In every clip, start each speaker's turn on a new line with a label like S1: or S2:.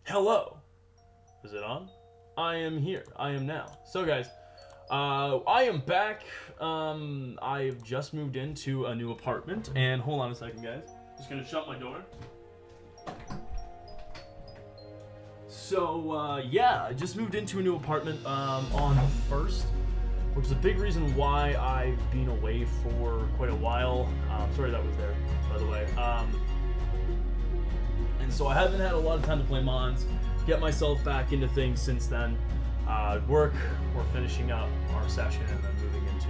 S1: Hello. Is it on? I am here. I am now. So, guys, I am back. I've just moved into a new apartment, and hold on a second, guys. Just gonna shut my door. So, yeah, I just moved into a new apartment on the 1st, which is a big reason why I've been away for quite a while. Sorry that was there, by the way. And so I haven't had a lot of time to play Mons, get myself back into things since then. Work, we're finishing up our session and then moving into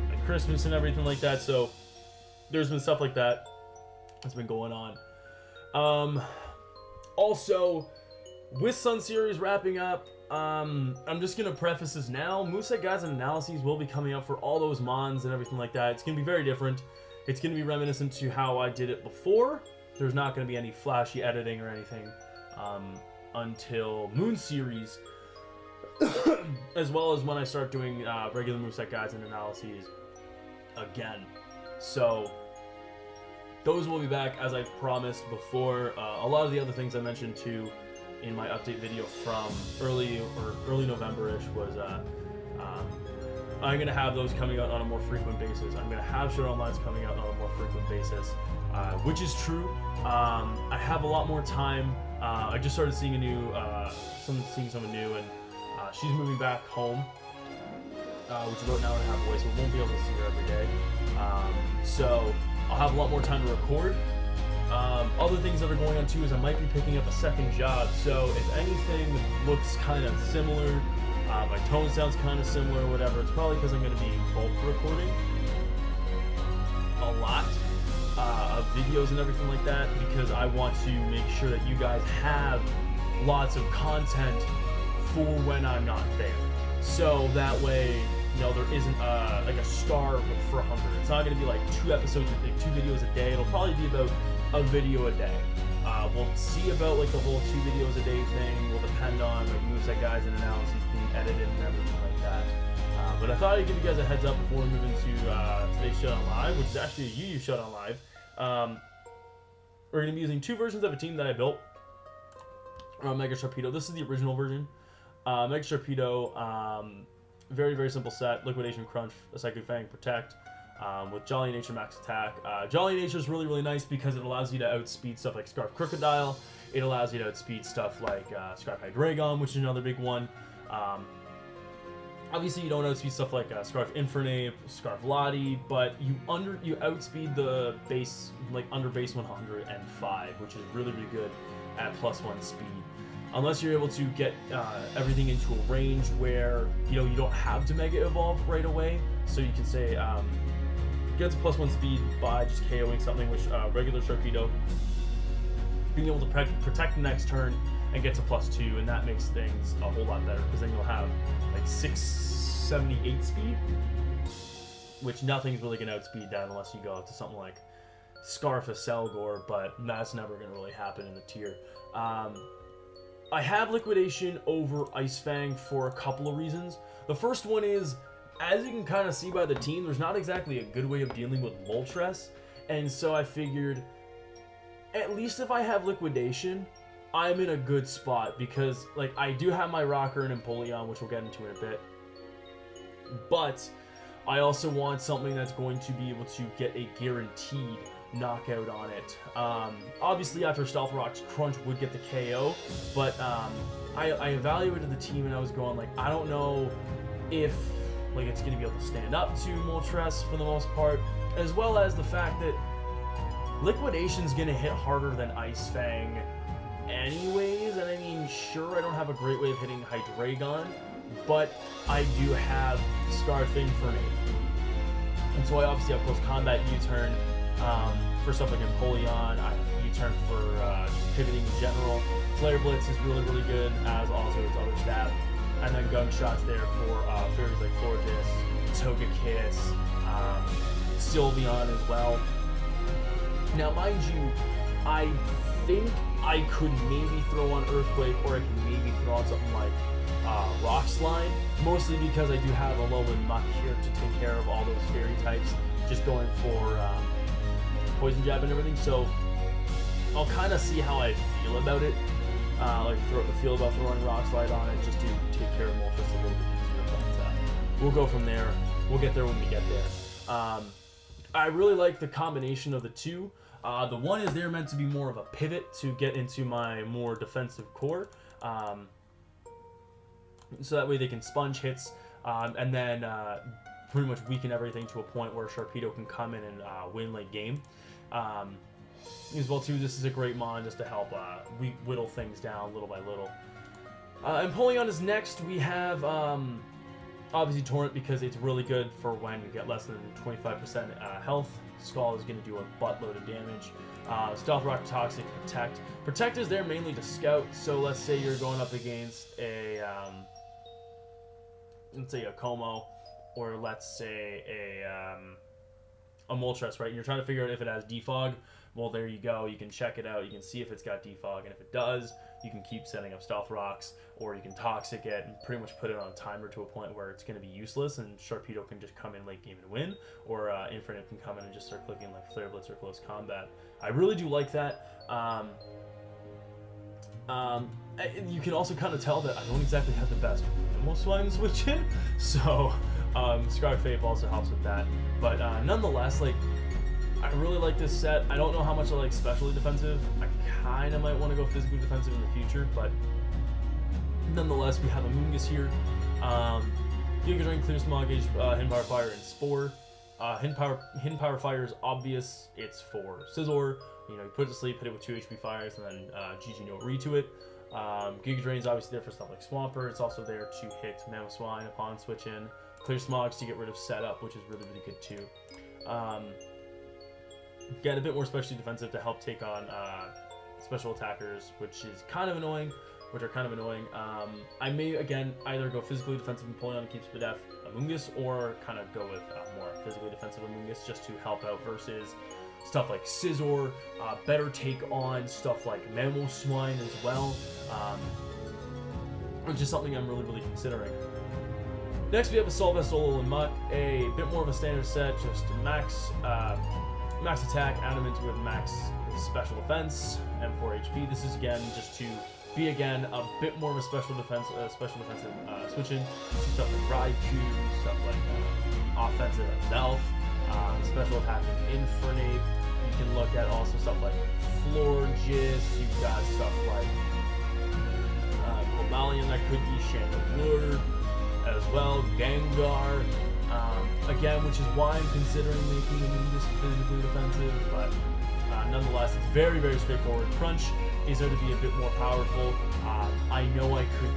S1: like Christmas and everything like that. So there's been stuff like that that's been going on. Also, with Sun Series wrapping up, I'm just gonna preface this now. Moveset guides and analyses will be coming up for all those Mons and everything like that. It's gonna be very different. It's gonna be reminiscent to how I did it before. There's not gonna be any flashy editing or anything until Moon Series, as well as when I start doing regular moveset guides and analyses again. So those will be back as I've promised before. A lot of the other things I mentioned too in my update video from early November-ish was I'm going to have those coming out on a more frequent basis. I'm going to have Showdown Lives coming out on a more frequent basis, which is true. I have a lot more time. I just started seeing someone new, and she's moving back home, which is about an hour and a half away, so we won't be able to see her every day. So I'll have a lot more time to record. Other things that are going on too is I might be picking up a second job, so if anything looks kind of similar, my tone sounds kind of similar or whatever, it's probably because I'm going to be bulk recording a lot of videos and everything like that, because I want to make sure that you guys have lots of content for when I'm not there. So that way, you know, there isn't like a starve for 100. It's not going to be like 2 episodes, like 2 videos a day. It'll probably be about a video a day. We'll see about like the whole 2 videos a day thing. Will depend on like moveset guides and analyses being edited and everything like that. But I thought I'd give you guys a heads up before we move into today's Showdown Live, which is actually a UU Showdown Live. We're going to be using 2 versions of a team that I built. Mega Sharpdeo. This is the original version. Mega Sharpdeo, very, very simple set. Liquidation, Crunch, a Psychic Fang, Protect, with Jolly Nature Max Attack. Jolly Nature is really, really nice because it allows you to outspeed stuff like Scarf Crocodile. It allows you to outspeed stuff like Scarf Hydreigon, which is another big one. Obviously, you don't outspeed stuff like Scarf Infernape, Scarf Lottie, but you outspeed the base, like under base 105, which is really, really good at +1 speed. Unless you're able to get everything into a range where you don't have to Mega Evolve right away, so you can say get to +1 speed by just KOing something, which regular Sharpdeo, being able to protect the next turn and get to +2, and that makes things a whole lot better because then you'll have like 678 speed, which nothing's really gonna outspeed that unless you go up to something like Scarf of Selgor, but that's never gonna really happen in the tier. I have Liquidation over Ice Fang for a couple of reasons. The first one is, as you can kind of see by the team, there's not exactly a good way of dealing with Moltres, and so I figured, at least if I have Liquidation, I'm in a good spot, because like I do have my Rocker and Empoleon, which we'll get into in a bit, but I also want something that's going to be able to get a guaranteed knockout on it. Obviously after Stealth Rock's Crunch would get the KO, but I evaluated the team and I was going like, I don't know if like it's going to be able to stand up to Moltres for the most part, as well as the fact that Liquidation's going to hit harder than Ice Fang anyways, and I mean, sure, I don't have a great way of hitting Hydreigon, but I do have Scarf Infernape, and so I obviously have Close Combat U-Turn for stuff like Empoleon. I have U-Turn for just pivoting in general. Flare Blitz is really, really good, as also its other stab, and then Gunshots there for fairies like Florges, Togekiss, Sylveon as well. Now, mind you, I think I could maybe throw on Earthquake, or I can maybe throw on something like Rock Slide, mostly because I do have a Alolan Muck here to take care of all those fairy types, just going for Poison Jab and everything, so I'll kind of see how I feel about it. feel about throwing Rock Slide on it just to take care of Moltres a little bit easier. But we'll go from there. We'll get there when we get there. I really like the combination of the two. The one is they're meant to be more of a pivot to get into my more defensive core. So that way they can sponge hits and then pretty much weaken everything to a point where Sharpdeo can come in and win late game. As well too, this is a great mon just to help whittle things down little by little. And pulling on his next, we have obviously Torrent, because it's really good for when you get less than 25% health. Skull is going to do a buttload of damage. Stealth Rock, Toxic, Protect. Protect is there mainly to scout, so let's say you're going up against a let's say a Como, or let's say a Moltres, right? And you're trying to figure out if it has defog. Well, there you go. You can check it out. You can see if it's got defog, and if it does, you can keep setting up Stealth Rocks, or you can Toxic it and pretty much put it on a timer to a point where it's going to be useless, and Sharpdeo can just come in late game and win, or Infinite can come in and just start clicking like Flare Blitz or Close Combat. I really do like that. You can also kind of tell that I don't exactly have the best Memo Swine switch in, so Scarred Fape also helps with that. But nonetheless, like, I really like this set. I don't know how much I like specially defensive. I kind of might want to go physically defensive in the future, but nonetheless, we have Amoonguss here. Giga Drain, Clear Smog Gauge, Hidden Power Fire, and Spore. Hidden Power Fire is obvious. It's for Scizor. You know, you put it to sleep, hit it with 2 HP fires, and then GG no re to it. Giga Drain is obviously there for stuff like Swampert. It's also there to hit Mamoswine upon switch in. Clear Smogs to get rid of setup, which is really, really good too. Get a bit more specially defensive to help take on special attackers, which are kind of annoying. I may, again, either go physically defensive and Empoleon keeps Spadef Amoonguss, or kind of go with more physically defensive Amoonguss just to help out versus stuff like Scizor, better take on stuff like Mamoswine as well, which is something I'm really, really considering. Next, we have a Solvest, and Mutt, a bit more of a standard set, just max attack, adamant with max special defense, and 4 HP. This is again just to be a bit more of a special defensive switch in. Stuff like Raikou, stuff like offensive itself, special attack with Infernape. You can look at also stuff like Florges. You've got stuff like Cobalion that could be Chandelure as well, Gengar. Again, which is why I'm considering making Amoonguss physically defensive, but nonetheless, it's very, very straightforward. Crunch is there to be a bit more powerful. I know I could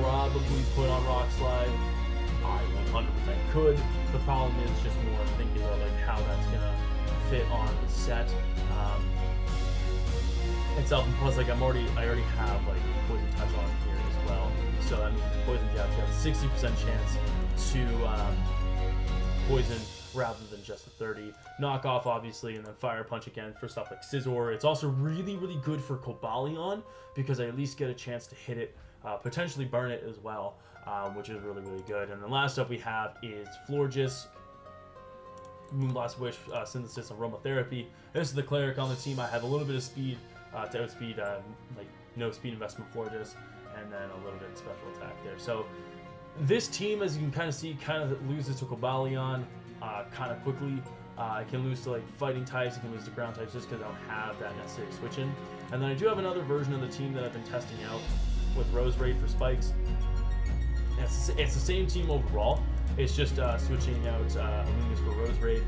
S1: probably put on Rock Slide. I 100% could. The problem is just more thinking about like how that's gonna fit on the set itself. And plus, like I already have like Poison Touch on here as well. So that means Poison Jab's got a 60% chance to poison rather than just a 30. Knock off, obviously, and then Fire Punch again for stuff like Scizor. It's also really, really good for Cobalion because I at least get a chance to hit it, potentially burn it as well, which is really, really good. And then last up we have is Florges, Moonblast Wish, Synthesis, and Aromatherapy. This is the Cleric on the team. I have a little bit of speed to outspeed, like no speed investment Florges, and then a little bit of special attack there. So this team, as you can kind of see, kind of loses to Cobalion kind of quickly. I can lose to like fighting types, I can lose to ground types just because I don't have that necessary switch in. And then I do have another version of the team that I've been testing out with Rose Raid for spikes. It's the same team overall. It's just switching out Amoonguss for Rose Raid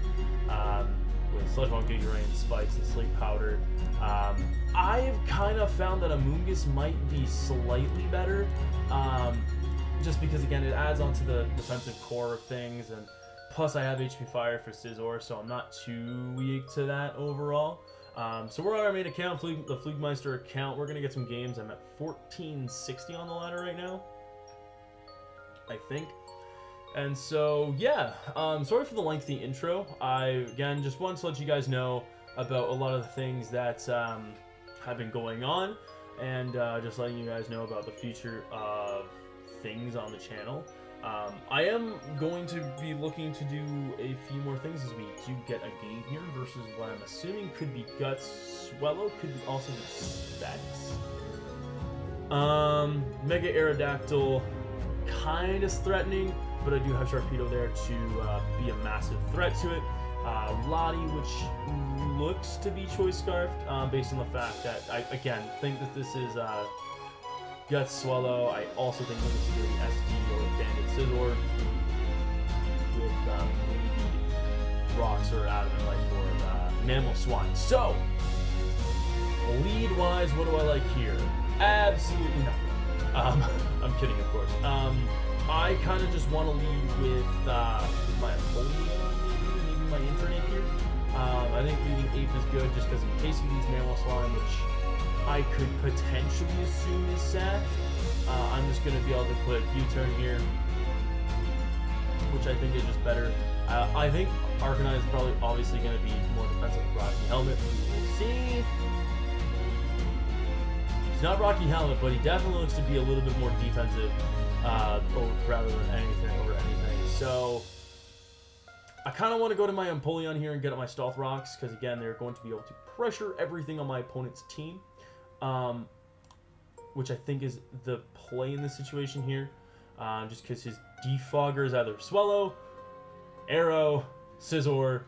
S1: with Sludge Bomb, Giga Rain, Spikes, and Sleep Powder. I've kind of found that Amoonguss might be slightly better. Just because, again, it adds onto the defensive core of things, and plus I have HP Fire for Scizor, so I'm not too weak to that overall. So we're on our main account, the Pflugmeister account. We're going to get some games. I'm at 1460 on the ladder right now, I think. And so, yeah, sorry for the lengthy intro. I, again, just wanted to let you guys know about a lot of the things that have been going on, and just letting you guys know about the future of things on the channel. I am going to be looking to do a few more things as we do get a game here versus what I'm assuming could be Guts. Swellow could also be Specs. Mega Aerodactyl kind of threatening, but I do have Sharpdeo there to be a massive threat to it. Lottie, which looks to be Choice Scarfed, based on the fact that I, again, think that this is Gut Swallow. I also think that this is going to be SD or Bandit Scizor with maybe Rocks or Adamant Life or Mammal Swine. So, lead-wise, what do I like here? Absolutely nothing. I'm kidding, of course. I kind of just want to lead with my Empoleon, maybe my Infernape here. I think leading Ape is good just because in case he leads Mammal Swine, which I could potentially assume is Sash. I'm just going to be able to put U-turn here, which I think is just better. I think Arcanine is probably obviously going to be more defensive with Rocky Helmet. We will see. He's not Rocky Helmet, but he definitely looks to be a little bit more defensive rather than anything over anything. So I kind of want to go to my Empoleon here and get up my Stealth Rocks because, again, they're going to be able to pressure everything on my opponent's team, which I think is the play in this situation here, just because his Defogger is either Swallow, Arrow, Scizor,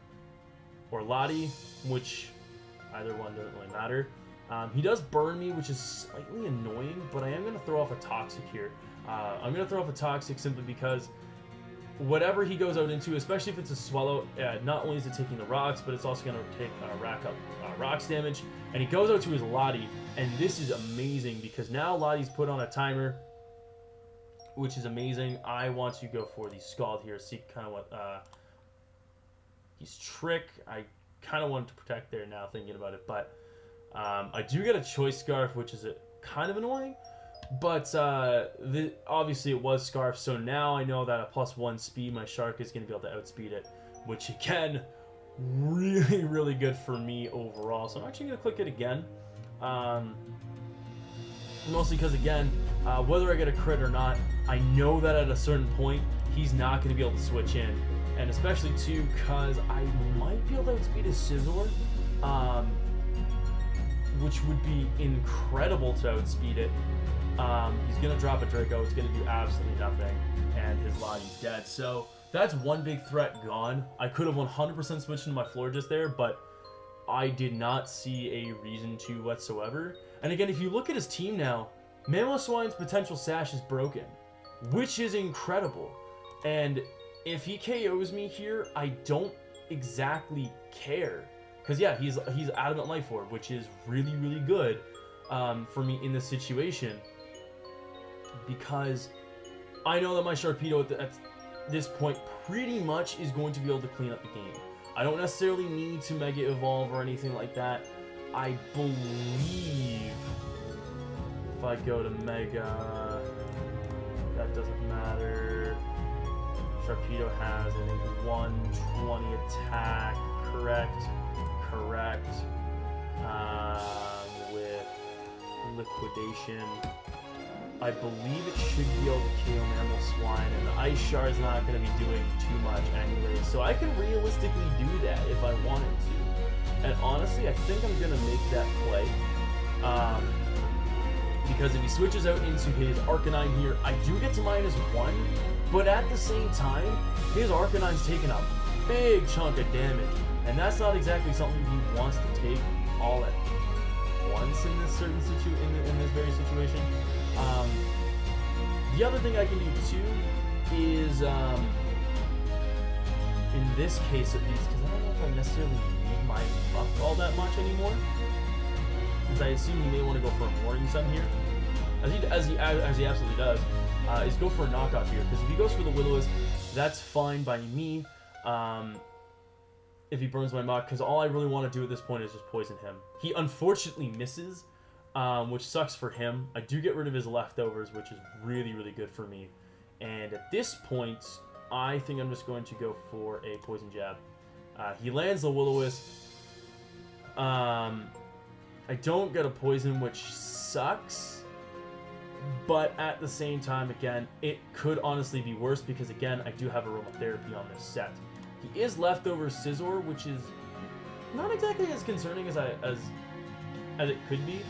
S1: or Lottie, which either one doesn't really matter. He does burn me, which is slightly annoying, but I am going to throw off a Toxic here. I'm going to throw off a Toxic simply because whatever he goes out into, especially if it's a Swallow, not only is it taking the rocks, but it's also going to take rack up rocks damage. And he goes out to his Lottie, and this is amazing because now Lottie's put on a timer, which is amazing. I want to go for the Scald here, see kind of what he's Trick. I kind of wanted to protect there now thinking about it, but I do get a Choice Scarf, which is kind of annoying, but obviously it was Scarf, so now I know that a +1 speed, my Shark is going to be able to outspeed it, which again, really, really good for me overall. So I'm actually going to click it again, mostly because, again, whether I get a crit or not, I know that at a certain point, he's not going to be able to switch in, and especially too, because I might be able to outspeed his Scizor, which would be incredible to outspeed it. He's going to drop a Draco. It's going to do absolutely nothing, and his Lottie's dead. So that's one big threat gone. I could have 100% switched into my Florges there, but I did not see a reason to whatsoever. And again, if you look at his team now, Mamoswine's potential Sash is broken, which is incredible. And if he KOs me here, I don't exactly care. Because, yeah, he's Adamant Life Orb, which is really, really good for me in this situation. Because I know that my Sharpdeo at this point pretty much is going to be able to clean up the game. I don't necessarily need to Mega Evolve or anything like that. I believe if I go to Mega, that doesn't matter. Sharpdeo has, I think, 120 attack, correct? Correct. With Liquidation, I believe it should be able to KO Mammal Swine, and the Ice Shard's not going to be doing too much anyway, so I can realistically do that if I wanted to. And honestly, I think I'm going to make that play. Because if he switches out into his Arcanine here, I do get to -1, but at the same time, his Arcanine's taking a big chunk of damage. And that's not exactly something he wants to take all at once in this certain in this very situation. The other thing I can do too is, in this case at least, because I don't know if I necessarily need my luck all that much anymore, because I assume he may want to go for a Morning Sun here, as he absolutely does, is go for a knockoff here. Because if he goes for the Will-O-Wisp, that's fine by me. If he burns my Mach, because all I really want to do at this point is just poison him. He unfortunately misses, which sucks for him. I do get rid of his leftovers, which is really, really good for me. And at this point, I think I'm just going to go for a Poison Jab. He lands the Will-O-Wisp. I don't get a Poison, which sucks. But at the same time, again, it could honestly be worse because, again, I do have Aromatherapy on this set. He is leftover Scizor, which is not exactly as concerning as it could be.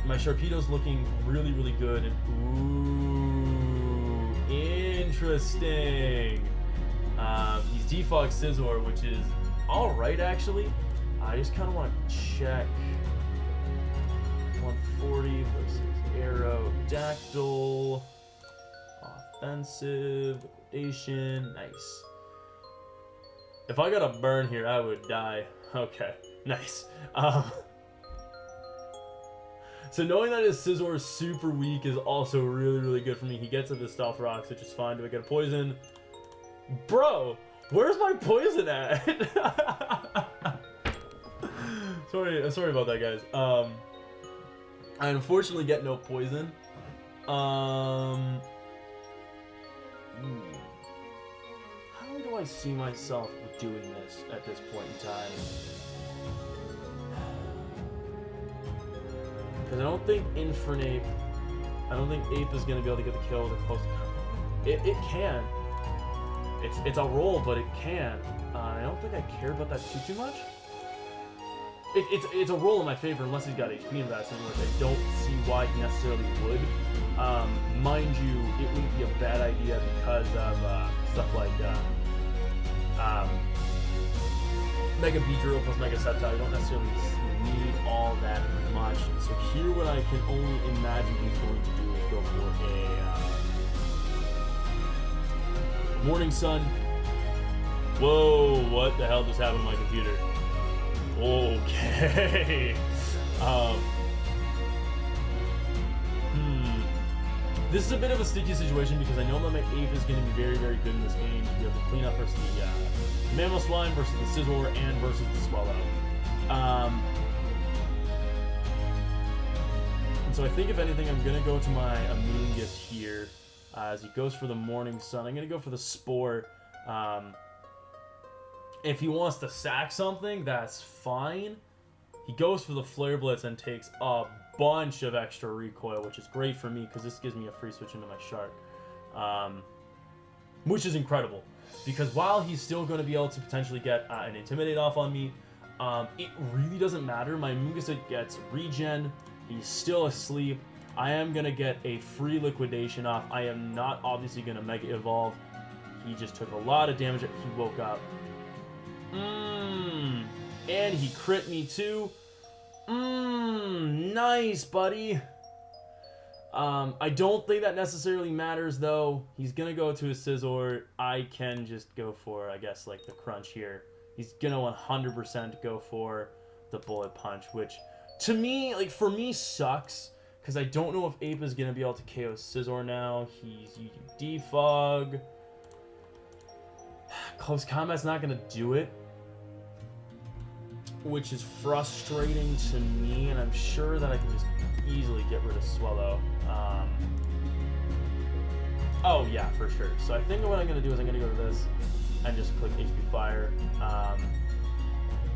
S1: My Sharpedo's looking really, really good. Ooh, interesting. He's Defog Scizor, which is alright, actually. I just kind of want to check. 140 versus Aerodactyl. Offensive. Liquidation. Nice. If I got a burn here, I would die. Okay. Nice. So knowing that his Scizor is super weak is also really, really good for me. He gets up his Stealth Rocks, which is fine. Do I get a poison? Bro, where's my poison at? Sorry about that, guys. I unfortunately get no poison. How do I see myself doing this at this point in time? Because I don't think Infernape, I don't think Ape is going to be able to get the kill with a close combo. It can. It's a roll, but it can. I don't think I care about that too much. It's a roll in my favor unless he's got HP invested, which I don't see why he necessarily would. Mind you, it wouldn't be a bad idea because of stuff like Mega Beedrill plus Mega Sceptile. You don't necessarily need all that much. So here what I can only imagine he's going to do is go for a Morning Sun. Whoa, what the hell just happened to my computer? Okay. This is a bit of a sticky situation because I know that my Ape is going to be very, very good in this game. You have to clean up versus the Mamoswine versus the Scizor and versus the Swallow. And so I think if anything, I'm going to go to my Amoonguss here as he goes for the Morning Sun. I'm going to go for the Spore. If he wants to sack something, that's fine. He goes for the Flare Blitz and takes a bunch of extra recoil, which is great for me because this gives me a free switch into my Shark. Which is incredible. Because while he's still going to be able to potentially get an Intimidate off on me, it really doesn't matter. My Amoonguss gets regen. He's still asleep. I am going to get a free Liquidation off. I am not obviously going to Mega Evolve. He just took a lot of damage. He woke up. And he crit me too. Nice, buddy. I don't think that necessarily matters, though. He's going to go to his Scizor. I can just go for, I guess, like the Crunch here. He's going to 100% go for the Bullet Punch, which, to me, like, for me, sucks. Because I don't know if Ape is going to be able to KO Scizor now. He's using Defog. Close Combat's not going to do it. Which is frustrating to me, and I'm sure that I can just easily get rid of Swallow. Oh yeah, for sure. So I think what I'm going to do is I'm going to go to this and just click HP Fire.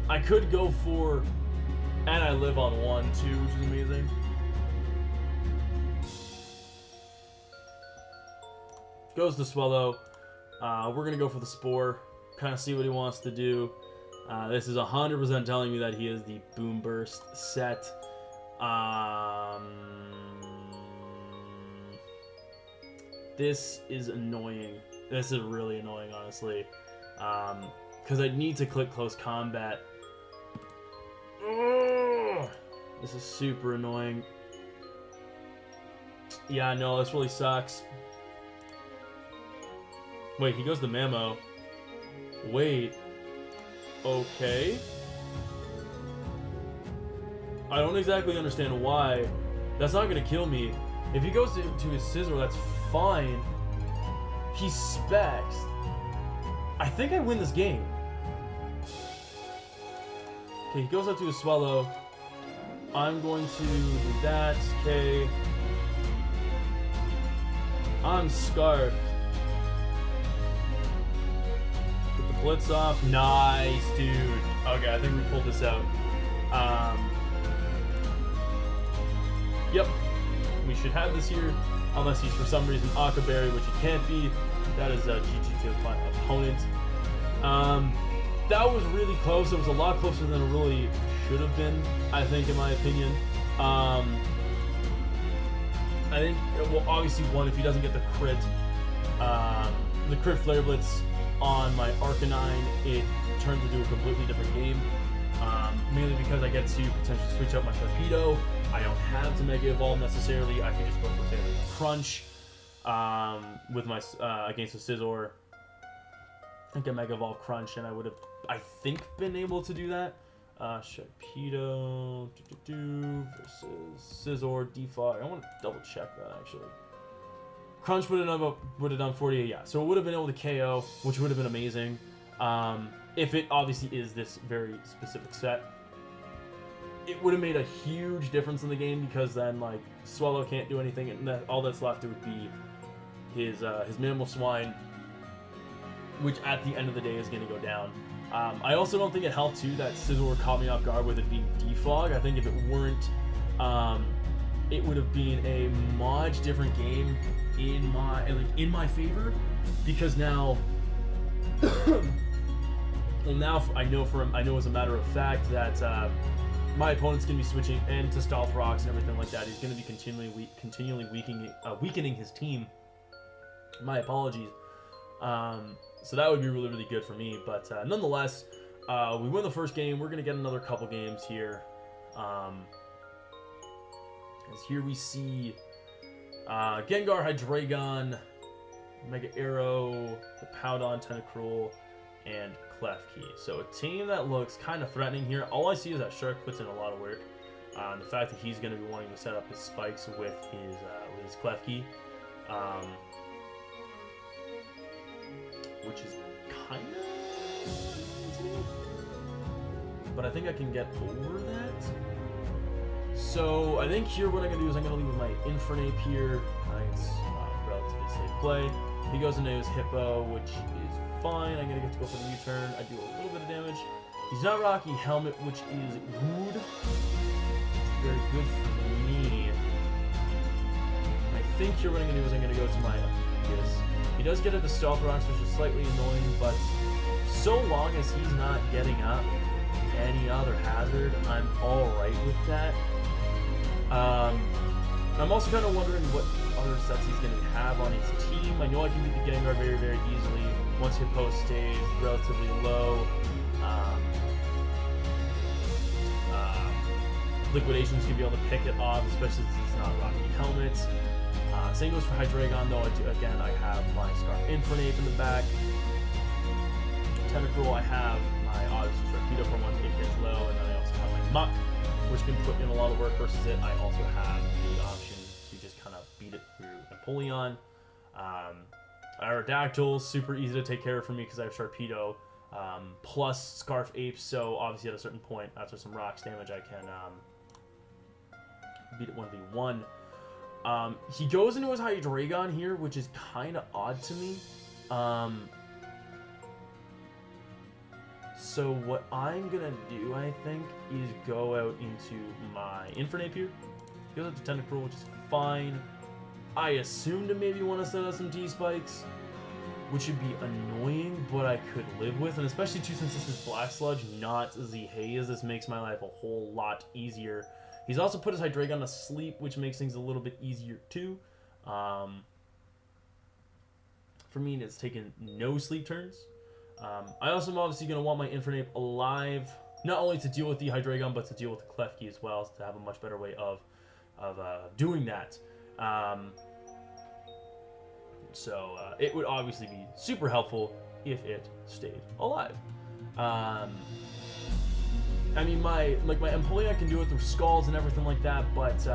S1: I could go for, and I live on 1 too, which is amazing. Goes to Swallow. We're going to go for the Spore, kind of see what he wants to do. This is 100% telling me that he is the Boom Burst set. This is annoying. This is really annoying, honestly. Because I need to click Close Combat. Ugh! This is super annoying. Yeah, no, this really sucks. Wait, he goes to Mamo. Wait. Okay. I don't exactly understand why. That's not gonna kill me. If he goes to his Scizor, that's fine. He specs. I think I win this game. Okay, he goes up to his Swallow. I'm going to do that. Okay. I'm Scarfed. Get the Blitz off. Nice, dude. Okay, I think we pulled this out. Yep. We should have this here, unless he's for some reason Akaberry, which he can't be. That is a GG to my opponent. That was really close. It was a lot closer than it really should have been, I think, in my opinion. think, well, obviously, one, if he doesn't get the crit Flare Blitz on my Arcanine, it turns into a completely different game. Mainly because I get to potentially switch out my Sharpdeo. I don't have to Mega Evolve necessarily. I can just go for, say, like a Crunch with my against the Scizor. I think I Mega Evolve Crunch, and I would have, I think, been able to do that. Sharpedo versus Scizor, Defog. I want to double check that actually. Crunch would have done 48, yeah. So it would have been able to KO, which would have been amazing. If it obviously is this very specific set, it would have made a huge difference in the game, because then like Swallow can't do anything, and all that's left would be his Minimal Swine, which at the end of the day is going to go down. I also don't think it helped too that Scizor caught me off guard with it being Defog. I think if it weren't, it would have been a much different game in my favor, because now, well, now I know as a matter of fact that my opponent's going to be switching into Stealth Rocks and everything like that. He's going to be continually weakening his team. My apologies. So that would be really, really good for me. But nonetheless, we win the first game. We're going to get another couple games here. As here we see Gengar, Hydreigon, Mega Arrow, Hippowdon, Tentacruel, and Klefki. So a team that looks kind of threatening here. All I see is that Shark puts in a lot of work. The fact that he's going to be wanting to set up his spikes with his Klefki. Which is kind of, but I think I can get over that. So I think here what I'm gonna do is I'm gonna leave with my Infernape here. It's relatively safe play. He goes into his Hippo, which is fine. I'm gonna get to go for the U-turn. I do a little bit of damage. He's not Rocky Helmet, which is good. It's very good for me. I think here what I'm gonna do is I'm gonna go to my He does get into Stealth Rocks, which is slightly annoying, but so long as he's not getting up any other hazard, I'm alright with that. I'm also kind of wondering what other sets he's going to have on his team. I know I can beat the Gengar very, very easily once Hippo stays relatively low. Liquidation's going to be able to pick it off, especially since it's not Rocky Helmet. Same goes for Hydreigon, though. I have my Scarf Infernape in the back. Tentacruel, I have my obviously Sharpedo for once it gets low, and then I also have my Muck, which can put in a lot of work versus it. I also have the option to just kind of beat it through Napoleon. Aerodactyl, super easy to take care of for me because I have Sharpedo plus Scarf Ape, so obviously at a certain point, after some rocks damage, I can beat it 1v1. He goes into his Hydreigon here, which is kind of odd to me. So what I'm going to do, I think, is go out into my Infernape here. Goes out to Tentacruel, which is fine. I assume to maybe want to set up some T-Spikes, which would be annoying, but I could live with. And especially too, since this is Black Sludge, not the Haze, this makes my life a whole lot easier. He's also put his Hydreigon to sleep, which makes things a little bit easier too. For me, it's taken no sleep turns. I also am obviously going to want my Infernape alive, not only to deal with the Hydreigon, but to deal with the Klefki as well, to have a much better way of doing that. So it would obviously be super helpful if it stayed alive. I mean, my Empoleon can do it through Skulls and everything like that, but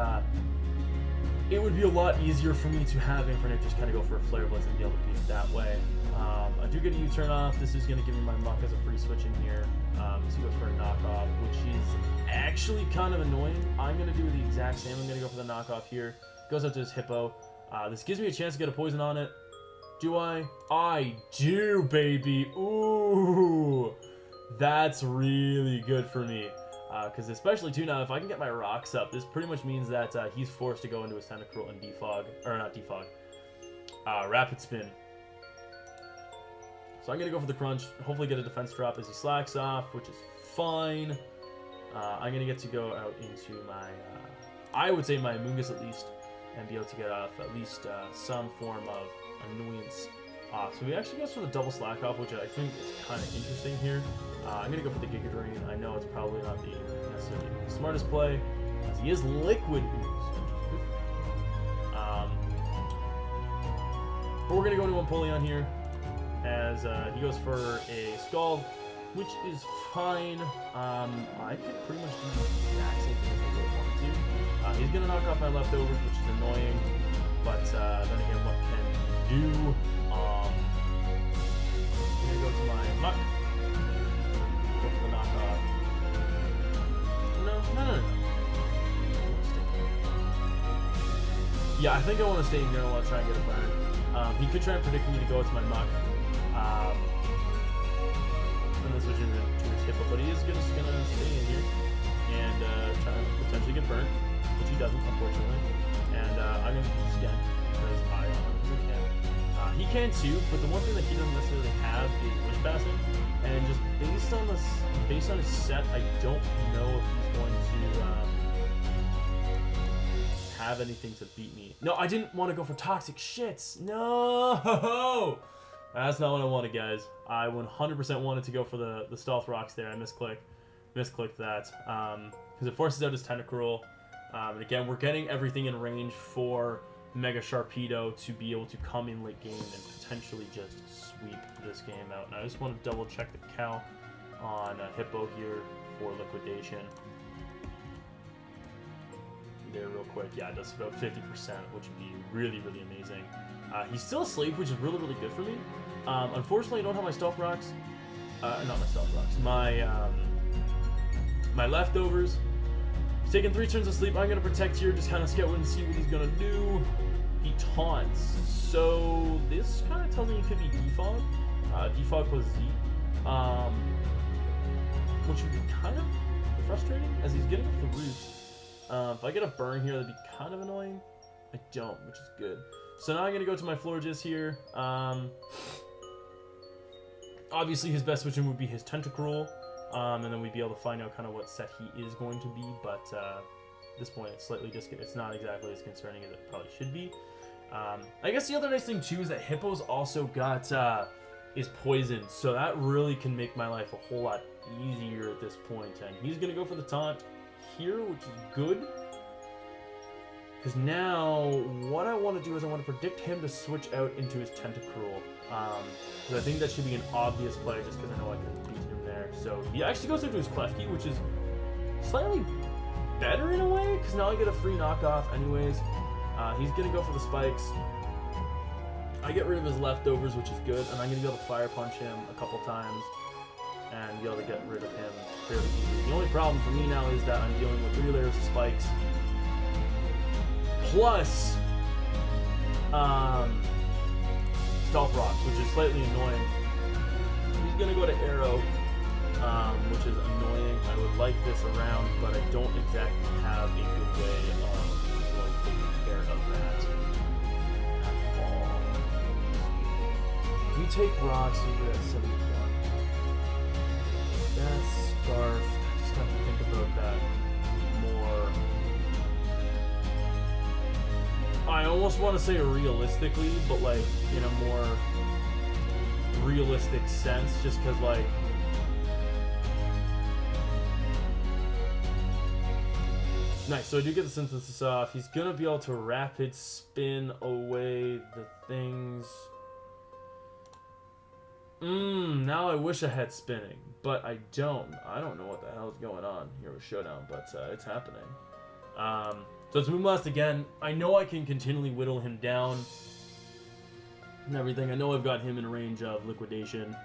S1: it would be a lot easier for me to have Infernape just kind of go for a Flare Blitz and be able to beat it that way. I do get a U-turn off. This is going to give me my Muck as a free switch in here. So he goes for a knockoff, which is actually kind of annoying. I'm going to do the exact same. I'm going to go for the knockoff here. Goes up to his Hippo. This gives me a chance to get a poison on it. Do I? I do, baby. Ooh. That's really good for me. Because especially, too, now, if I can get my rocks up, this pretty much means that he's forced to go into his Tentacruel and Defog. Or not Defog. Rapid Spin. So I'm going to go for the Crunch. Hopefully get a defense drop as he slacks off, which is fine. I'm going to get to go out into my... I would say my Amoonguss at least. and be able to get off at least some form of annoyance off. So he actually goes for the double slack off, which I think is kind of interesting here. I'm going to go for the Giga Drain. I know it's probably not the necessarily the smartest play, as he is Liquid Ooze, which is good for me. But we're going to go into Empoleon here, as he goes for a Scald, which is fine. I could pretty much do the exact same thing if I really wanted to. He's going to knock off my leftovers, which is annoying, but then again, what can you do? I'm going to go to my Muck. Go for the knockoff. No. Yeah, I think I want to stay in here. I want to try and get a burn. He could try and predict me to go to my Muck. And then switch into his Hippo, but he is gonna stay in here and try and potentially get burnt, which he doesn't, unfortunately. And I'm gonna do this again because I honestly can. He can too, but the one thing that he doesn't necessarily have is wish passing. And just based on his set, I don't know if he's going to have anything to beat me. No, I didn't want to go for toxic shits. No. That's not what I wanted, guys. I 100% wanted to go for the Stealth Rocks there. I misclicked that. Because it forces out his Tentacruel. And again, we're getting everything in range for Mega Sharpedo to be able to come in late game and potentially just sweep this game out. And I just want to double check the count on Hippo here for liquidation. There real quick. Yeah, it does about 50%, which would be really, really amazing. He's still asleep, which is really, really good for me. Unfortunately, I don't have my Stealth Rocks. Not my Stealth Rocks. My leftovers. He's taking 3 turns of sleep. I'm going to protect here, just kind of scout and see what he's going to do. He taunts. So this kind of tells me he could be Defog. Defog plus Z. Which would be kind of frustrating, as he's getting off the roots. If I get a burn here, that'd be kind of annoying. I don't, which is good. So now I'm going to go to my Florges here. Obviously, his best switch in would be his Tentacruel. And then we'd be able to find out kind of what set he is going to be. But at this point, it's slightly it's not exactly as concerning as it probably should be. I guess the other nice thing, too, is that Hippo's also got is poison. So that really can make my life a whole lot easier at this point. And he's going to go for the taunt here, which is good. Because now, what I want to do is I want to predict him to switch out into his Tentacruel. Because I think that should be an obvious play, just because I know I can beat him there. So he actually goes into his Klefki, which is slightly better in a way, because now I get a free knockoff anyways. He's going to go for the spikes. I get rid of his leftovers, which is good, and I'm going to be able to fire punch him a couple times and be able to get rid of him fairly easily. The only problem for me now is that I'm dealing with 3 layers of spikes. Plus, Stealth Rocks, which is slightly annoying. He's going to go to Arrow, which is annoying. I would like this around, but I don't exactly have a good way of taking care of that at all. You take Rocks, you're at 71. That's Scarf. I just have to think about that more. I almost want to say realistically, but like in a more realistic sense, just because like nice. So I do get the synthesis off. He's gonna be able to rapid spin away the things. Now I wish I had spinning, but I don't. I don't know what the hell is going on here with Showdown, but it's happening. So it's Moonblast again. I know I can continually whittle him down and everything. I know I've got him in range of Liquidation.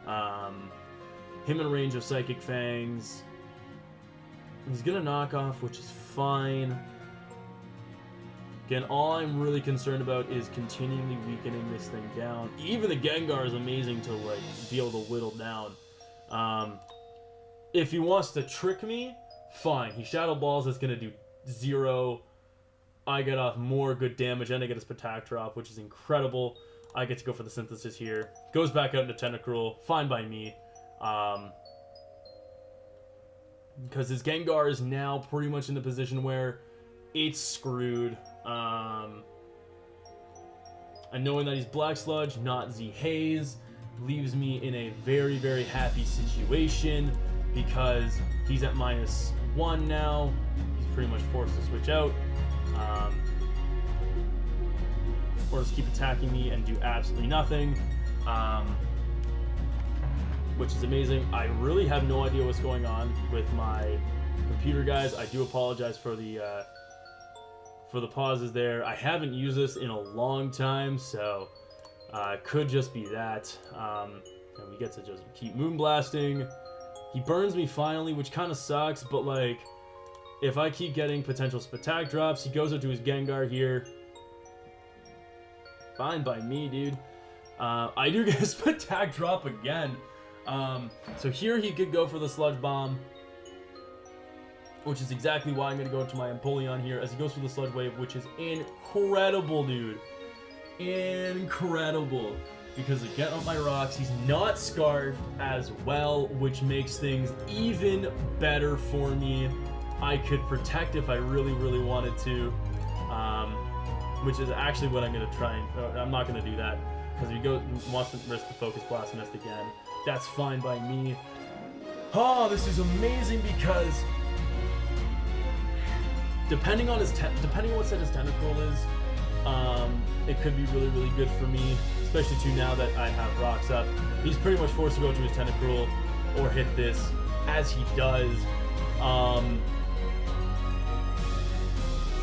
S1: Him in range of Psychic Fangs. He's going to knock off, which is fine. Again, all I'm really concerned about is continually weakening this thing down. Even the Gengar is amazing to like be able to whittle down. If he wants to trick me, fine. He Shadow Balls, that's going to do 0. I get off more good damage, and I get his Protect Drop, which is incredible. I get to go for the Synthesis here. Goes back out into Tentacruel. Fine by me. Because his Gengar is now pretty much in the position where it's screwed. And knowing that he's Black Sludge, not Z Haze, leaves me in a very, very happy situation because he's at -1 now. He's pretty much forced to switch out. Or just keep attacking me and do absolutely nothing. Which is amazing. I really have no idea what's going on with my computer, guys. I do apologize for the pauses there. I haven't used this in a long time, so could just be that. And we get to just keep moonblasting. He burns me finally, which kind of sucks, but like, if I keep getting potential Spatak drops, he goes up to his Gengar here. Fine by me, dude. I do get a Spatak drop again. So here he could go for the Sludge Bomb, which is exactly why I'm going to go into my Empoleon here as he goes for the Sludge Wave, which is incredible, dude. Incredible. Because again, on my rocks, he's not Scarfed as well, which makes things even better for me. I could Protect if I really, really wanted to, which is actually what I'm going to try and... I'm not going to do that, because if he wants to risk the Focus Blast Mist again, that's fine by me. Oh, this is amazing because depending on what set his Tentacruel is, it could be really, really good for me, especially too now that I have rocks up. He's pretty much forced to go to his Tentacruel or hit this, as he does.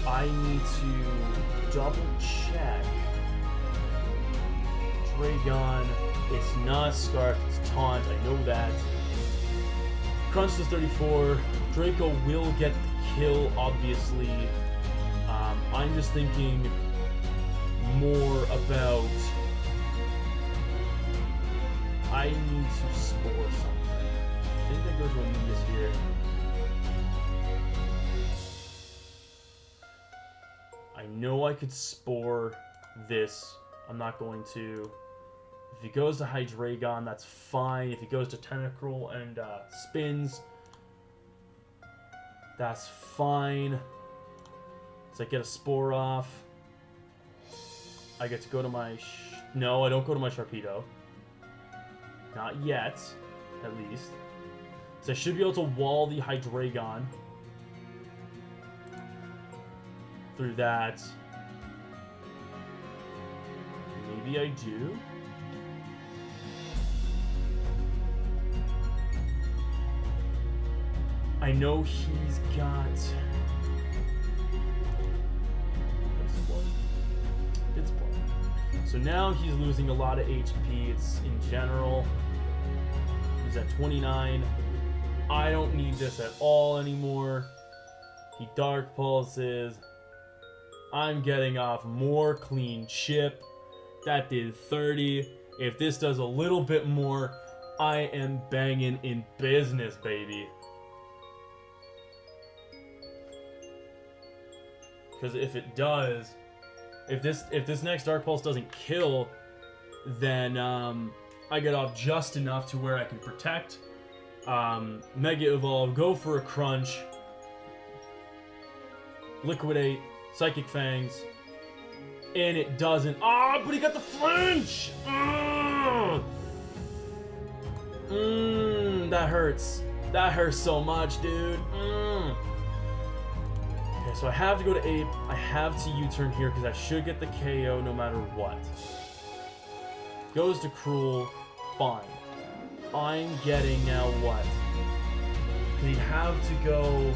S1: I need to double check. Dragon, it's not Scarf, it's Taunt, I know that. Crunch does 34. Draco will get the kill, obviously. I'm just thinking more about... I need to Spore something. I think I go to Amogus here. I know I could Spore this. I'm not going to. If he goes to Hydreigon, that's fine. If he goes to Tentacruel and spins, that's fine. So I get a Spore off. I get to go to my... No, I don't go to my Sharpdeo. Not yet, at least. So I should be able to wall the Hydreigon through that. Maybe I do. I know he's got... So now he's losing a lot of HP. It's in general. He's at 29. I don't need this at all anymore. He Dark Pulses. I'm getting off more clean chip. That did 30. If this does a little bit more, I am banging in business, baby. Because if it does, if this next Dark Pulse doesn't kill, then I get off just enough to where I can Protect, Mega Evolve, go for a Crunch, Liquidate, Psychic Fangs, and it doesn't. Ah, but he got the flinch! That hurts. That hurts so much, dude. Okay, so I have to go to Ape. I have to U-turn here because I should get the KO no matter what. Goes to Cruel. Fine. I'm getting now what? Because he'd have to go...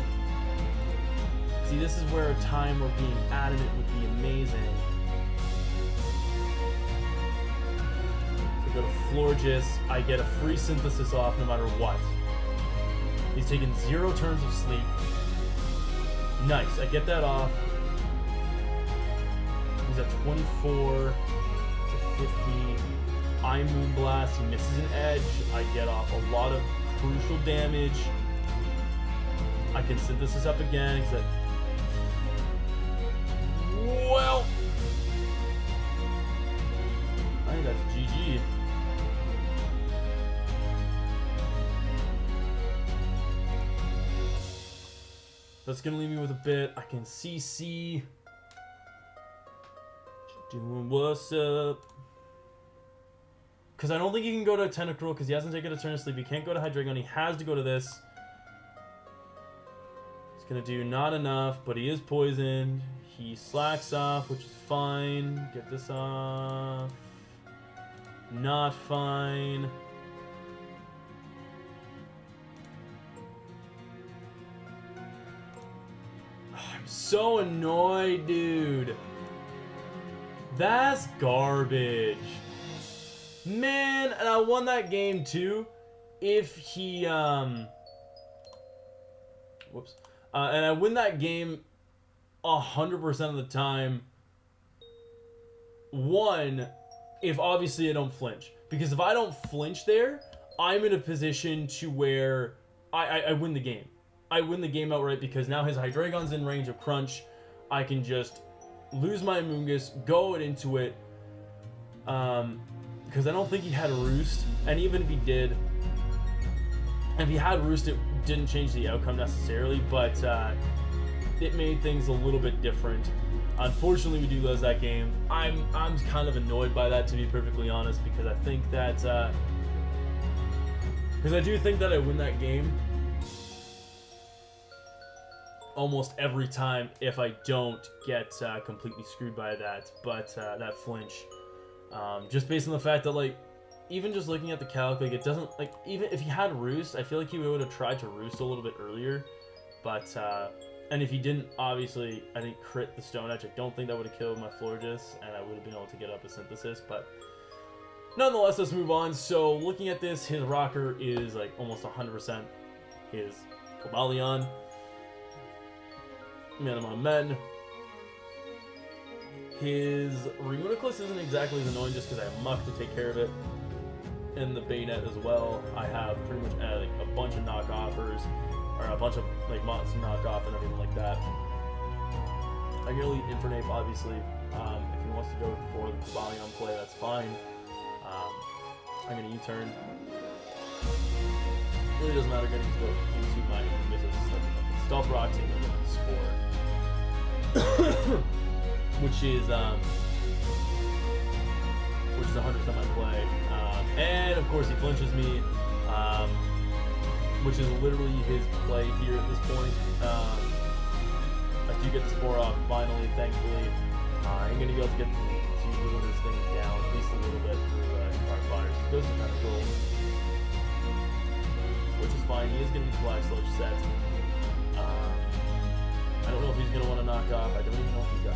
S1: See, this is where a time of being adamant would be amazing. So go to Florges. I get a free Synthesis off no matter what. He's taken 0 turns of sleep. Nice, I get that off. He's at 24 to 50. I Moonblast, he misses an edge. I get off a lot of crucial damage. I can Synthesis up again. He's at... Well, I think that's GG. That's gonna leave me with a bit. I can CC. Doing what's up? Because I don't think he can go to Tentacruel because he hasn't taken a turn of sleep. He can't go to Hydreigon. He has to go to this. He's going to do not enough, but he is poisoned. He slacks off, which is fine. Get this off. Not fine. I'm so annoyed, dude. That's garbage. Man, and I won that game too. If he, whoops. And I win that game 100% of the time. One, if obviously I don't flinch. Because if I don't flinch there, I'm in a position to where I win the game. I win the game outright because now his Hydreigon's in range of Crunch. I can just lose my Amoonguss, go into it. Because I don't think he had a Roost. And even if he did, if he had Roost, it didn't change the outcome necessarily. But it made things a little bit different. Unfortunately, we do lose that game. I'm kind of annoyed by that, to be perfectly honest, because I think that because I do think that I win that game almost every time if I don't get completely screwed by that. But that flinch, just based on the fact that, like, even just looking at the calc, like, it doesn't, like, even if he had Roost, I feel like he would have tried to Roost a little bit earlier, but and if he didn't, obviously, I think crit the Stone Edge, I don't think that would have killed my Florges, and I would have been able to get up a Synthesis, but nonetheless, let's move on. So, looking at this, his Rocker is, like, almost 100% his Cobalion. Minimum Men. His Reuniclus isn't exactly as annoying just because I have Muck to take care of it. And the Bayonet as well. I have pretty much like a bunch of knockoffers, or a bunch of like mods to knock off and everything like that. I can really Infernape, obviously. If he wants to go for the Cobalion play, that's fine. I'm gonna U-turn. Really doesn't matter getting to go into my Stealth Rock, taking a Spore. which is 100% my play. And of course he flinches me, which is literally his play here at this point. I do get the Spore off finally, thankfully. I'm going to be able to get to whittle this thing down at least a little bit through our fires. He goes to Tentacruel, which is fine. He is going to be Black Sludge set. I don't know if he's going to want to knock off. I don't even know if he's got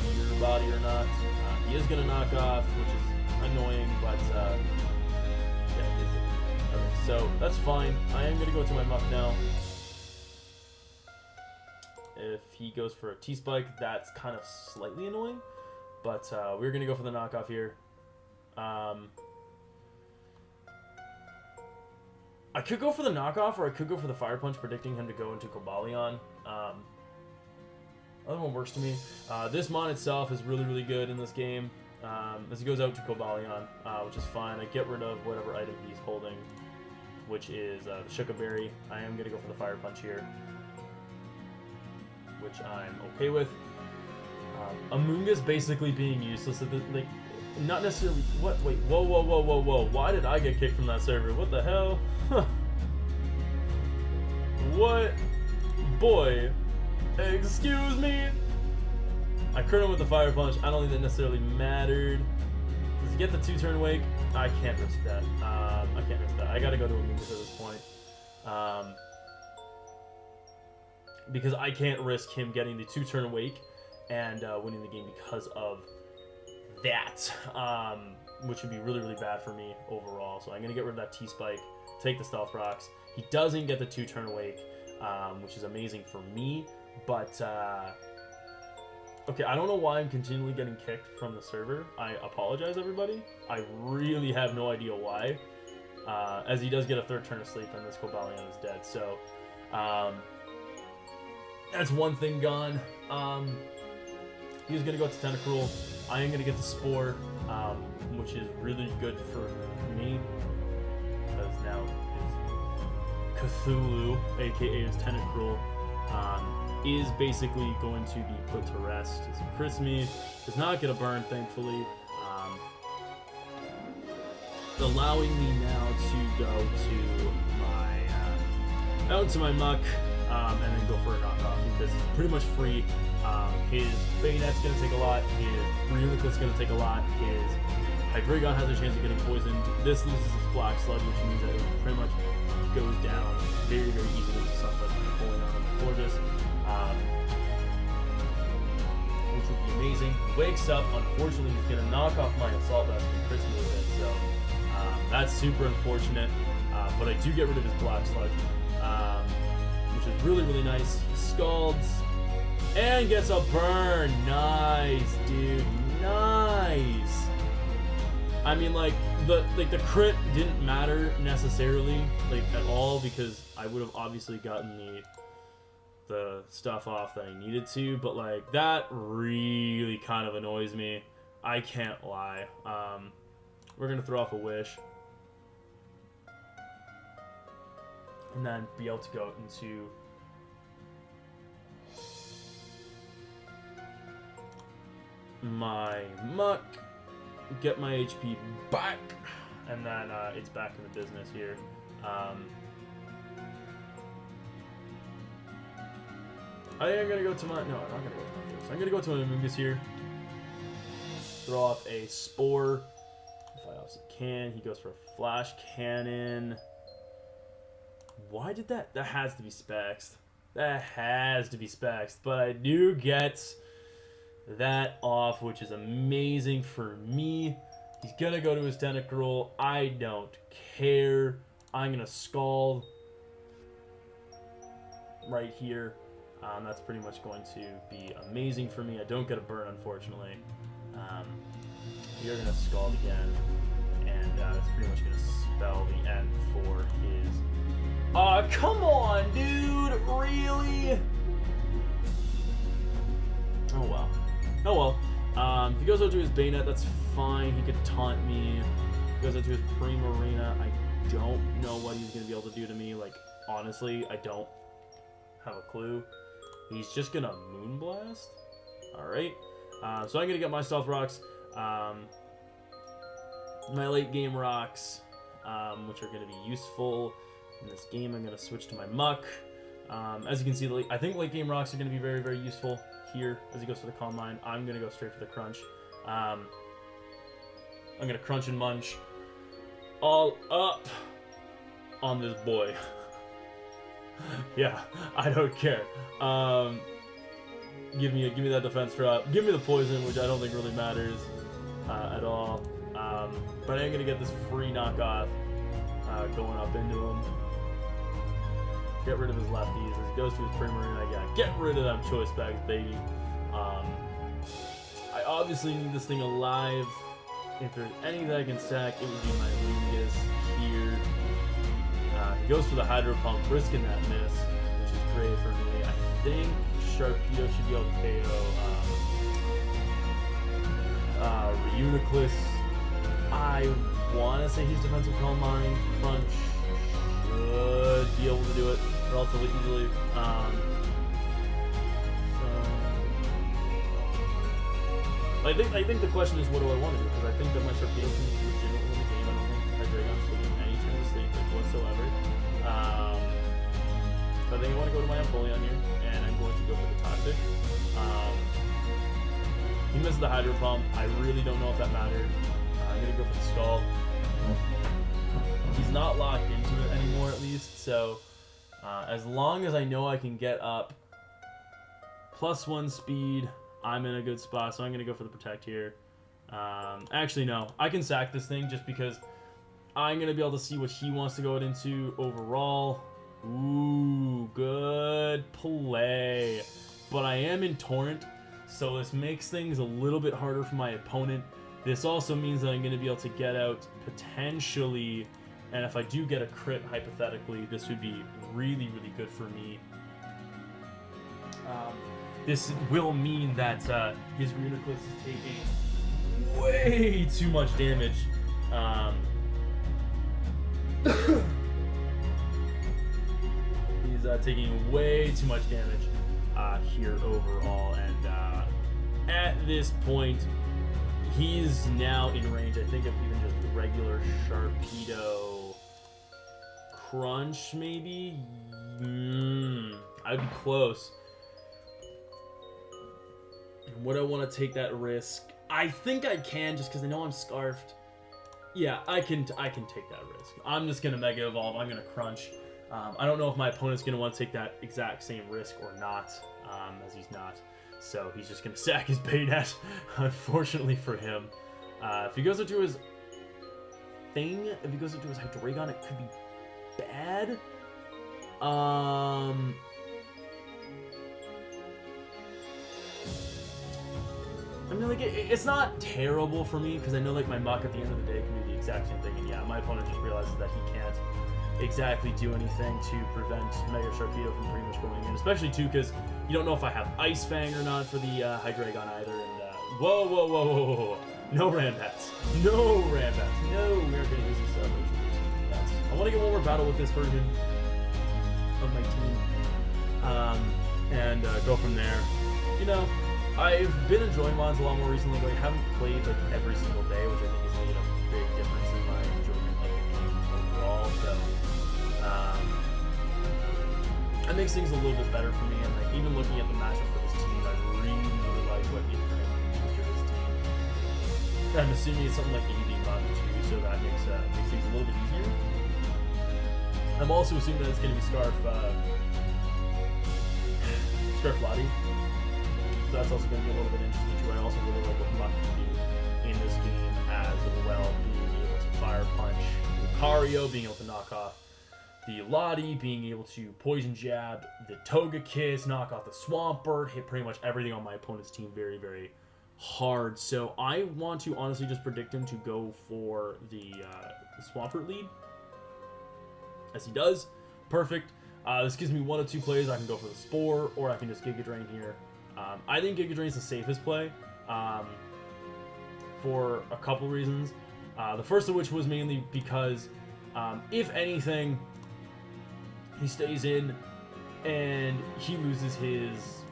S1: Clear Body or not. He is going to knock off, which is annoying, but yeah, it is. Okay, so that's fine. I am going to go to my Muck now. If he goes for a T-Spike, that's kind of slightly annoying, but we're going to go for the knockoff here. I could go for the knockoff, or I could go for the Fire Punch, predicting him to go into Cobalion. Other one works to me. This Mon itself is really, really good in this game. As he goes out to Cobalion, which is fine. I get rid of whatever item he's holding, which is the Shuka Berry. I am going to go for the Fire Punch here, which I'm okay with. Amoonguss basically being useless at this, like, not necessarily. What? Wait. Whoa, whoa, whoa, whoa, whoa. Why did I get kicked from that server? What the hell? What? Boy. Excuse me. I crit him with the Fire Punch. I don't think that necessarily mattered. Does he get the 2-turn wake? I can't risk that. I can't risk that. I gotta go to Amoonguss at this point. Because I can't risk him getting the 2-turn wake and winning the game because of that, which would be really, really bad for me overall. So I'm going to get rid of that T-Spike, take the Stealth Rocks. He doesn't get the 2-turn wake, which is amazing for me, but okay, I don't know why I'm continually getting kicked from the server. I apologize, everybody. I really have no idea why, as he does get a 3rd turn of sleep and this Cobalion is dead. So that's one thing gone. He's going to go to Tentacruel. I am going to get the Spore, which is really good for me, because now his Cthulhu, aka his Tentacruel, is basically going to be put to rest. As he crits me, Does not get a burn, thankfully. Allowing me now to go to my muck, and then go for a knockoff because it's pretty much free. His Bayonet's going to take a lot, his Reuniclus is going to take a lot, his Hydreigon has a chance of getting poisoned. This loses its Black Sludge, which means that it pretty much goes down very, very easily to stuff like pulling on before this, which would be amazing. He wakes up, unfortunately he's going to knock off my Assault Vest and Chris move it, so that's super unfortunate, but I do get rid of his Black Sludge, which is really, really nice. He Scalds and gets a burn. Nice, dude. Nice. I mean, like the crit didn't matter necessarily, like at all, because I would have obviously gotten the stuff off that I needed to, but like that really kind of annoys me. I can't lie. We're gonna throw off a Wish, and then be able to go into my Muck, get my HP back, and then it's back in the business here. I think I'm gonna go to my, no, I'm not gonna go to my first. I'm gonna go to an Amoonguss here. Throw off a Spore, if I also can. He goes for a Flash Cannon. Why did that? That has to be Specs. That has to be Specs. But I do get that off, which is amazing for me. He's gonna go to his Tentacruel. I don't care. I'm gonna Scald right here. That's pretty much going to be amazing for me. I don't get a burn, unfortunately. You're gonna Scald again, and that's pretty much gonna spell the end for his. Come on, dude! Really? Oh well. Oh well. If he goes out to his Bayonet, that's fine. He could taunt me. If he goes out to his Primarina, I don't know what he's gonna be able to do to me. Like, honestly, I don't have a clue. He's just gonna Moonblast. Alright. So I'm gonna get my Stealth Rocks. My late game rocks, which are gonna be useful in this game. I'm gonna switch to my Muck. As you can see, I think late game rocks are gonna be very, very useful here as he goes for the Calm Mind. I'm gonna go straight for the Crunch. I'm gonna Crunch and Munch all up on this boy. Yeah, I don't care. Give me that defense drop. Give me the poison, which I don't think really matters at all. But I am gonna get this free knockoff going up into him. Get rid of his lefties as he goes to his Primarina again. Get rid of them Choice Bags, baby. I obviously need this thing alive. If there's any that I can sack, it would be my Lungus here. He goes for the Hydro Pump, risking that miss, which is great for me. I think Sharpdeo should be able to KO Reuniclus. I want to say he's Defensive Calm Mind. Crunch should be able to do it relatively easily. I think the question is, what do I want to do? Because I think that my Sharpdeo can legitimately win the game. I don't think Hydreigon's taking any chance to sleep whatsoever. So I think I want to go to my Empoleon here, and I'm going to go for the Toxic. He missed the Hydro Pump. I really don't know if that mattered. I'm going to go for the Skull. He's not locked into it anymore, at least, so as long as I know I can get up +1 speed, I'm in a good spot, so I'm going to go for the Protect here. Actually, no. I can sack this thing just because I'm going to be able to see what he wants to go into overall. Ooh, good play. But I am in Torrent, so this makes things a little bit harder for my opponent. This also means that I'm going to be able to get out potentially, and if I do get a crit, hypothetically, this would be really, really good for me. This will mean that his Reuniclus is taking way too much damage. He's taking way too much damage here overall, at this point, he's now in range, I think, of even just regular Sharpdeo Crunch, maybe? I'd be close. Would I want to take that risk? I think I can, just because I know I'm scarfed. Yeah, I can take that risk. I'm just going to Mega Evolve. I'm going to Crunch. I don't know if my opponent's going to want to take that exact same risk or not, as he's not. So he's just going to sack his Baynet, unfortunately for him. If he goes into his thing, if he goes into his Hydreigon, it could be bad. I mean, like, it's not terrible for me, because I know, like, my Muck at the end of the day can do the exact same thing, and yeah, my opponent just realizes that he can't exactly do anything to prevent Mega Sharpedo from pretty much going in, especially, too, because you don't know if I have Ice Fang or not for the Hydreigon either, and, whoa. No Rampats. No, we aren't going to use this I want to get one more battle with this version of my team, and go from there. You know, I've been enjoying Mons a lot more recently, but I haven't played like every single day, which I think has made a big difference in my enjoyment of the game overall. So that makes things a little bit better for me. And like even looking at the matchup for this team, I really like what Infernal can do to this team. I'm assuming it's something like AV Mod 2, so that makes things a little bit easier. I'm also assuming that it's going to be Scarf Lottie. So that's also going to be a little bit interesting too. I also really like what Muck can do in this game as well, being able to Fire Punch Lucario, being able to knock off the Lottie, being able to Poison Jab the Togekiss, knock off the Swampert, hit pretty much everything on my opponent's team very, very hard. So I want to honestly just predict him to go for the Swampert lead. As he does. Perfect. This gives me one of two plays. I can go for the Spore, or I can just Giga Drain here. I think Giga Drain is the safest play for a couple reasons. The first of which was mainly because, if anything, he stays in and he loses his...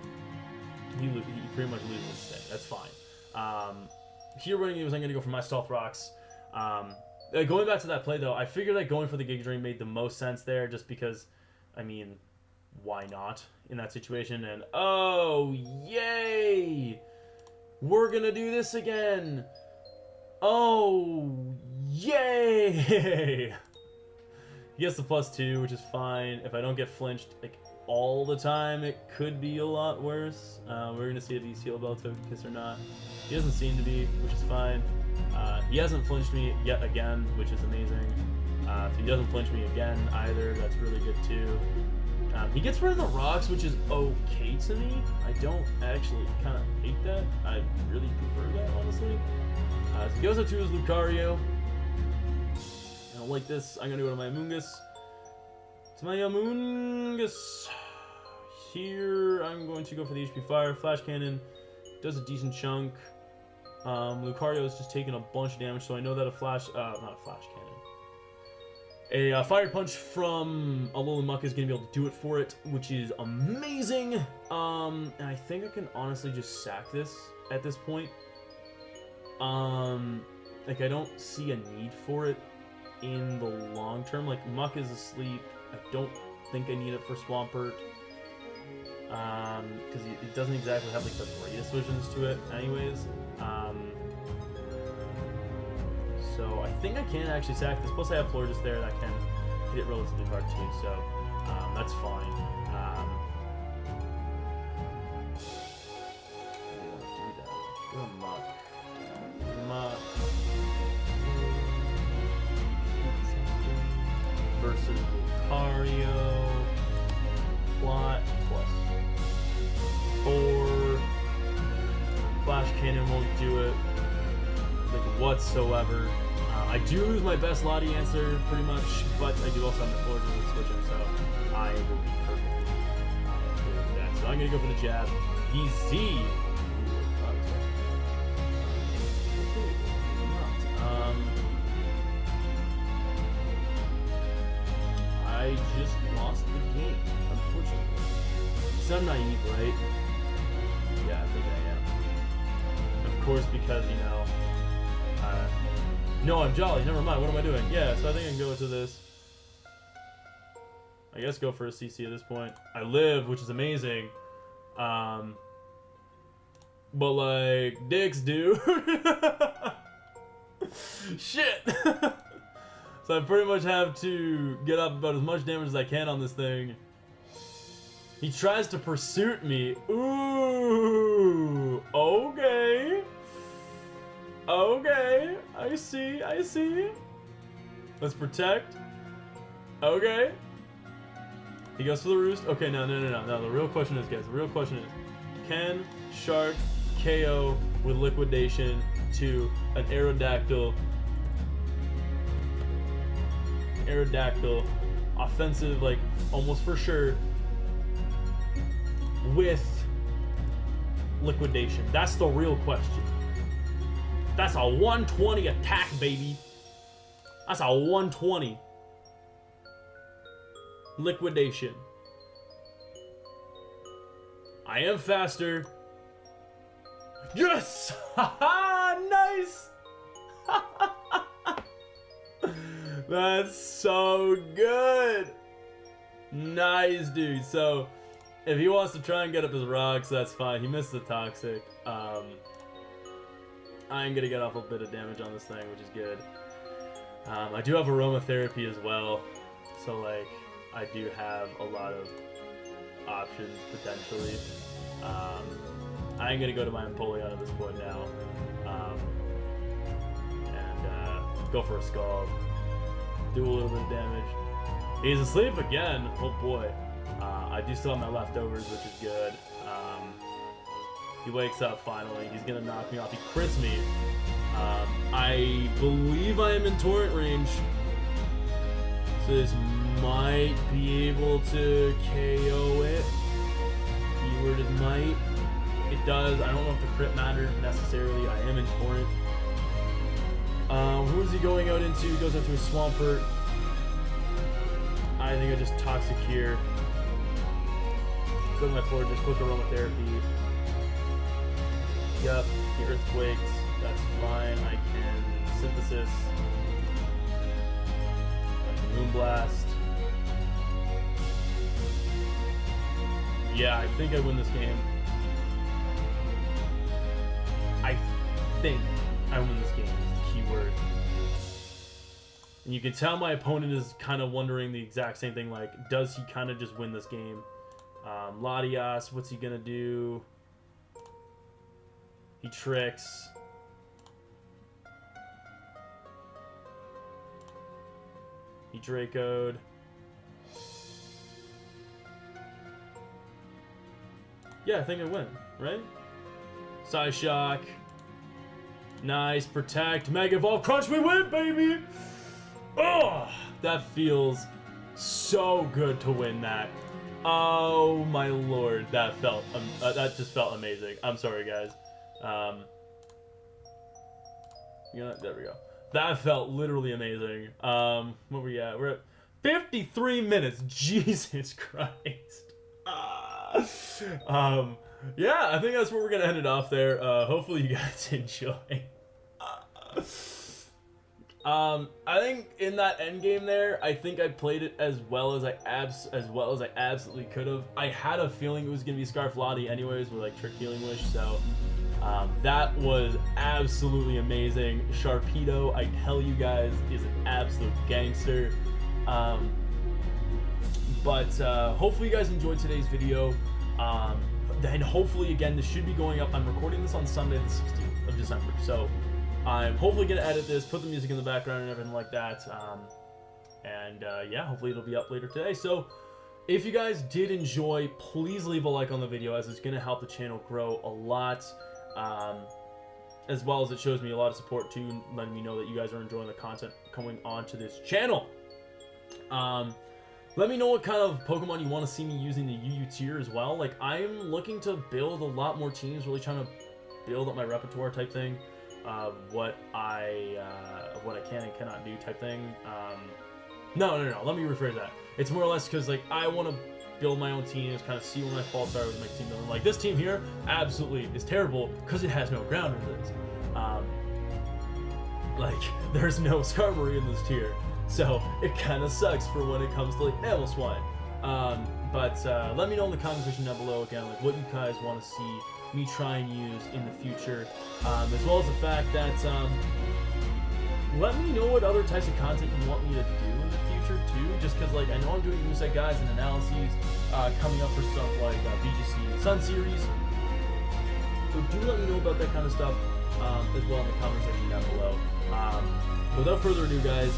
S1: He pretty much loses his stay. That's fine. Here what I'm going to go for my Stealth Rocks. Going back to that play, though, I figured that going for the Giga Drain made the most sense there, just because, I mean, why not in that situation? And, oh, yay! We're gonna do this again! Oh, yay! He gets the +2, which is fine. If I don't get flinched, like, all the time, it could be a lot worse. We're gonna see if he's Heal Bell Togekiss or not. He doesn't seem to be, which is fine. He hasn't flinched me yet again, which is amazing. If he doesn't flinch me again either, that's really good too. He gets rid of the rocks, which is okay to me. I don't actually kind of hate that. I really prefer that, honestly. So he goes up to his Lucario. I don't like this. I'm going to go to my Amoonguss. To my Amoonguss. Here, I'm going to go for the HP Fire. Flash Cannon does a decent chunk. Lucario is just taking a bunch of damage, so I know that not a Flash Cannon. A Fire Punch from Alolan Muck is going to be able to do it for it, which is amazing. And I think I can honestly just sack this at this point. Like, I don't see a need for it in the long term. Like, Muck is asleep. I don't think I need it for Swampert. Because it doesn't exactly have, like, the greatest visions to it anyways. So I think I can actually sack this. Plus I have Florges there that can hit it relatively hard too. So that's fine. Let's do that. Go Muck. Muck. Versus Lucario. Plot +4. Flash Cannon won't do it. Like whatsoever. I do lose my best Lottie answer pretty much, but I do also have the Florges with switching, so I will be perfectly okay with that. So I'm gonna go for the jab. Easy. I just lost the game, unfortunately. So I'm naive, right? Yeah, I think I am. course, because, you know, no, I'm jolly. Never mind. What am I doing? Yeah, so I think I can go into this. I guess go for a CC at this point. I live, which is amazing. But like, dicks, dude. Shit. So I pretty much have to get up about as much damage as I can on this thing. He tries to pursuit me. Ooh. Okay. Okay. I see. I see. Let's protect. Okay. He goes for the roost. Okay, no. The real question is, guys, the real question is, can Shark KO with liquidation to an Aerodactyl offensive, like, almost for sure, with liquidation? That's the real question. That's a 120 attack, baby. That's a 120. Liquidation. I am faster. Yes! Haha! Nice! That's so good! Nice, dude. So, if he wants to try and get up his rocks, that's fine. He missed the toxic. I am gonna get off a bit of damage on this thing, which is good. I do have aromatherapy as well, so like, I do have a lot of options potentially. I am gonna go to my Empoleon at this point now, and go for a Scald. Do a little bit of damage. He's asleep again. Oh boy. I do still have my leftovers, which is good. He wakes up finally. He's gonna knock me off. He crits me. I believe I am in torrent range, so this might be able to KO it. Keyword is might. It does. I don't know if the crit matters necessarily. I am in torrent. Who is he going out into? He goes into a Swampert. I think I just Toxic here. Go to my floor, just click aromatherapy. Yep, the earthquakes. That's fine. I can synthesis. I can moonblast. Yeah, I think I win this game. I think I win this game is the key word. And you can tell my opponent is kind of wondering the exact same thing, like, does he kind of just win this game? Latias, what's he gonna do? He tricks. He Draco'd. Yeah, I think I win, right? Psyshock. Nice, protect, Mega Evolve, crunch, we win, baby! Oh, that feels so good to win that. Oh my lord, that just felt amazing. I'm sorry, guys. You know, there we go. That felt literally amazing. What were we at? We're at 53 minutes. Jesus Christ. Yeah, I think that's where we're gonna end it off there. Hopefully you guys enjoy. I think in that end game there, I think I played it as well as I absolutely could have. I had a feeling it was gonna be Scarf Lottie anyways with like Trick Healing Wish, so that was absolutely amazing. Sharpdeo, I tell you guys, is an absolute gangster. But hopefully you guys enjoyed today's video. Then hopefully, again, this should be going up. I'm recording this on Sunday the 16th of December, so I'm hopefully going to edit this, put the music in the background and everything like that. Yeah, hopefully it'll be up later today. So if you guys did enjoy, please leave a like on the video, as it's going to help the channel grow a lot. As well as it shows me a lot of support too, letting me know that you guys are enjoying the content coming onto this channel. Let me know what kind of Pokemon you want to see me using the UU tier as well. Like, I'm looking to build a lot more teams, really trying to build up my repertoire type thing. What I can and cannot do type thing. No, let me rephrase that. It's more or less because, like, I want to build my own teams, kind of see where my faults are with my team building. Like this team here, absolutely is terrible because it has no ground resist. Like there's no Skarmory in this tier, so it kind of sucks for when it comes to like Animal Swine. But let me know in the comment section down below again, like what you guys want to see me try and use in the future, as well as the fact that let me know what other types of content you want me to do in the future too. Just because like I know I'm doing moveset guides and analyses coming up for stuff like VGC Sun Series, so do let me know about that kind of stuff as well in the comment section down below. Without further ado, guys.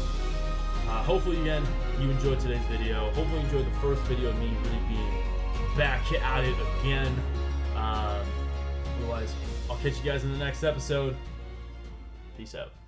S1: Hopefully, again, you enjoyed today's video. Hopefully, you enjoyed the first video of me really being back at it again. Otherwise, I'll catch you guys in the next episode. Peace out.